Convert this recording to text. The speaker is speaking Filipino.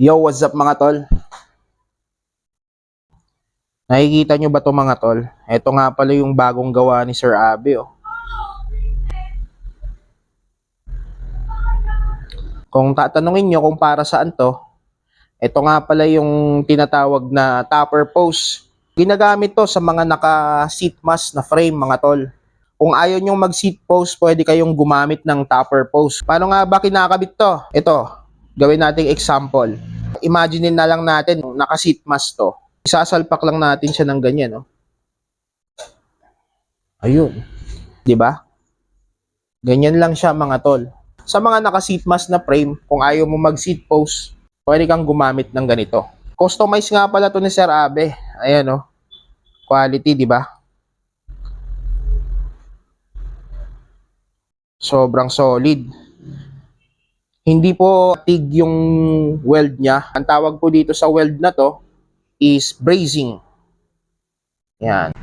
Yo, what's up mga tol? Nakikita nyo ba to mga tol? Ito nga pala yung bagong gawa ni Sir Abe. Oh. Kung tatanungin nyo kung para saan to, ito nga pala yung tinatawag na topper post. Ginagamit to sa mga naka-seat mask na frame mga tol. Kung ayaw nyong mag-seat post, pwede kayong gumamit ng topper post. Paano nga ba kinakabit to? Ito, gawin nating example. Imaginein na lang natin, naka-seat mask to. Isasalpak lang natin siya ng ganyan. Oh. Ayun. 'Di ba? Ganyan lang siya mga tol. Sa mga naka-seat mask na frame, kung ayaw mo mag-seat post, pwede kang gumamit ng ganito. Customize nga pala to ni Sir Abe. Ayan oh. Quality, 'di ba? Sobrang solid. Hindi po tig yung weld niya. Ang tawag po dito sa weld na to is brazing. Yan.